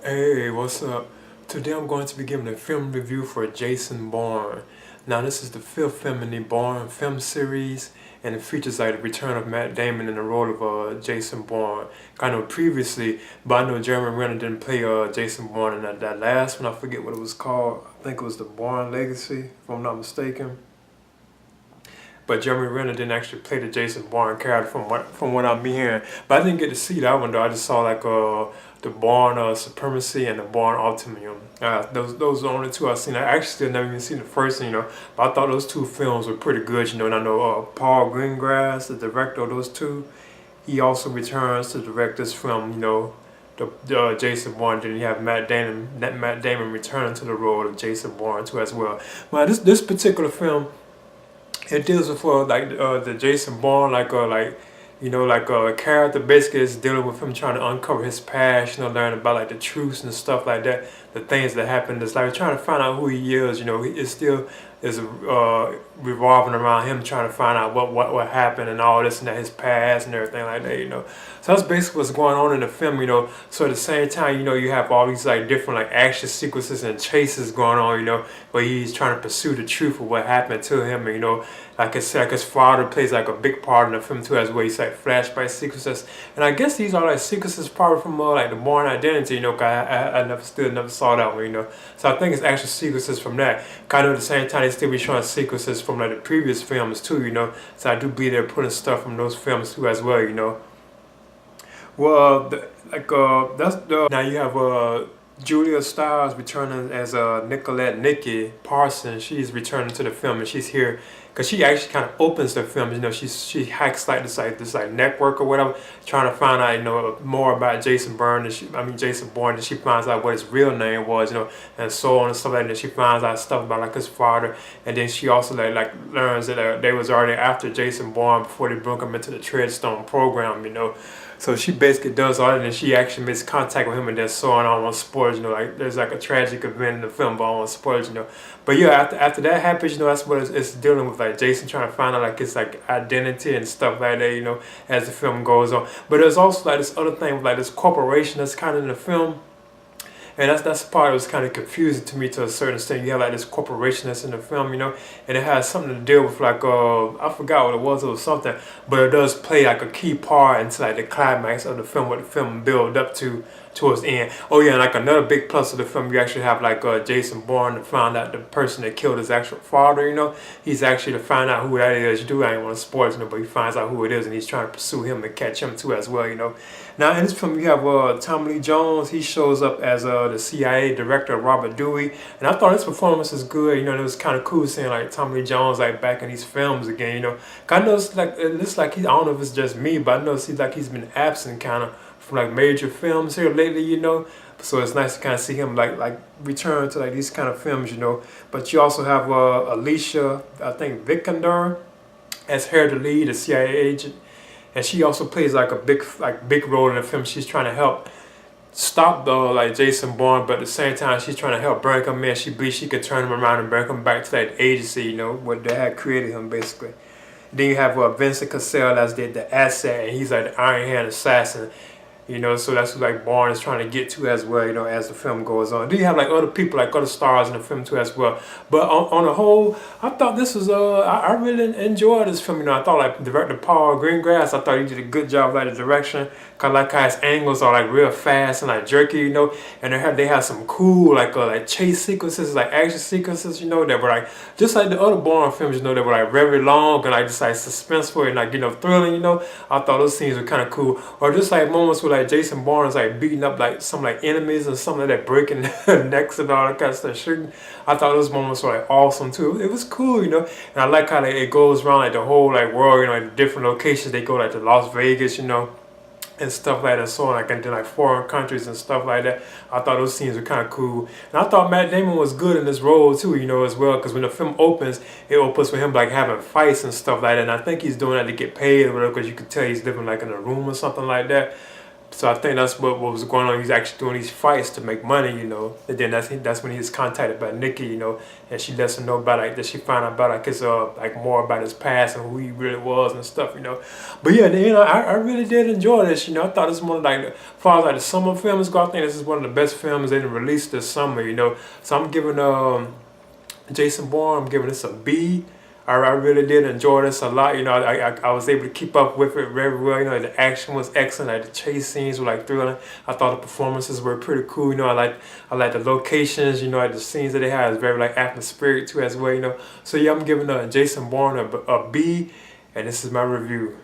Hey, what's up? Today I'm going to be giving a film review for Jason Bourne. Now this is the fifth film in the Bourne film series, and it features like the return of Matt Damon in the role of Jason Bourne. I know previously, but I know Jeremy Renner didn't play Jason Bourne in that last one. I forget what it was called. I think it was the Bourne Legacy, if I'm not mistaken. But Jeremy Renner didn't actually play the Jason Bourne character from what I'm hearing. But I didn't get to see that one though. I just saw like the Bourne Supremacy and the Bourne Ultimatum. Those are the only two I've seen. I actually still never even seen the first one, But I thought those two films were pretty good, And I know Paul Greengrass, the director of those two, he also returns to direct this film, the Jason Bourne. Then you have Matt Damon returning to the role of Jason Bourne too as well. Well, this particular film, it deals with the Jason Bourne like a character basically is dealing with him trying to uncover his past, learn about like the truths and stuff like that, the things that happened. It's like trying to find out who he is. It still is revolving around him trying to find out what happened and all this and that, his past and everything like that. So that's basically what's going on in the film. So at the same time, you have all these like different like action sequences and chases going on, where he's trying to pursue the truth of what happened to him. And, like I said, like his father plays like a big part in the film too, as well. He's like flashback sequences, and I guess these are like sequences probably from like the Bourne Identity. 'Cause I still never saw that one. So I think it's actual sequences from that. Kind of at the same time, they still be showing sequences from like the previous films too. So I do believe they're putting stuff from those films too as well. Well, that's the now you have Julia Stiles returning as Nicolette Nikki Parsons. She's returning to the film, and she's here because she actually kind of opens the film. She hacks like this network or whatever, trying to find out more about Jason Bourne. Jason Bourne. And she finds out what his real name was, and so on and stuff like that. She finds out stuff about like his father, and then she also like learns that they was already after Jason Bourne before they broke him into the Treadstone program. So she basically does all that, and she actually makes contact with him, and then so on. I don't want to spoil, like there's like a tragic event in the film, but I don't want to spoil, But yeah, after that happens, that's what it's dealing with, like Jason trying to find out like his like identity and stuff like that, as the film goes on. But there's also like this other thing with like this corporation that's kind of in the film. And that's the part that was kind of confusing to me to a certain extent. You have like this corporation that's in the film, and it has something to deal with like I forgot what it was something, but it does play like a key part into like the climax of the film, what the film build up to towards the end. Oh yeah, and like another big plus of the film, you actually have like Jason Bourne to find out the person that killed his actual father. He's actually to find out who that is. I ain't want to spoil it, but he finds out who it is, and he's trying to pursue him and catch him too as well. Now in this film, you have Tommy Lee Jones. He shows up as the CIA director, Robert Dewey, and I thought his performance was good. It was kind of cool seeing like Tommy Lee Jones like back in these films again. I know it looks like I don't know if it's just me, but I know it seems like he's been absent kind of from like major films here lately. So it's nice to kind of see him like return to like these kind of films. But you also have Alicia, I think Vikander, as her the lead, a CIA agent. And she also plays like a big role in the film. She's trying to help stop like Jason Bourne, but at the same time she's trying to help bring him in. She believes she could turn him around and bring him back to that agency, what they had created him basically. Then you have Vincent Cassell as the asset, and he's like the Iron Hand assassin. So that's what like Bourne is trying to get to as well, as the film goes on. Then you have like other people, like other stars in the film too as well. But on the whole, I thought this was I really enjoyed this film. I thought like director Paul Greengrass, I thought he did a good job like the direction. Cause like how his angles are like real fast and like jerky, and they have some cool like chase sequences, like action sequences, that were like just like the other Bourne films, that were like very long and like just like suspenseful and like thrilling, I thought those scenes were kind of cool. Or just like moments where like Jason Bourne is like beating up like some like enemies and something like that, breaking necks and all that kind of stuff, shooting. I thought those moments were like awesome too. It was cool, and I like how like, it goes around like the whole like world, like different locations. They go like to Las Vegas, and stuff like that, so like into like foreign countries and stuff like that. I thought those scenes were kind of cool, and I thought Matt Damon was good in this role too, as well. Because when the film opens, it opens with him like having fights and stuff like that, and I think he's doing that to get paid or whatever. Because you could tell he's living like in a room or something like that. So I think that's what was going on. He's actually doing these fights to make money, you know. And then that's when he was contacted by Nikki, you know, and she lets him know about like that she found out about like his like more about his past and who he really was and stuff, you know. But yeah, you know, I really did enjoy this, you know. I thought this was one of like as far as like the summer films go, I think this is one of the best films they done released this summer, you know. So I'm giving Jason Bourne, I'm giving this a B. I really did enjoy this a lot. You know, I was able to keep up with it very well. You know, the action was excellent. Like the chase scenes were like thrilling. I thought the performances were pretty cool. You know, I like the locations. You know, like the scenes that they had is very like atmospheric too as well. You know, so yeah, I'm giving Jason Bourne a B, and this is my review.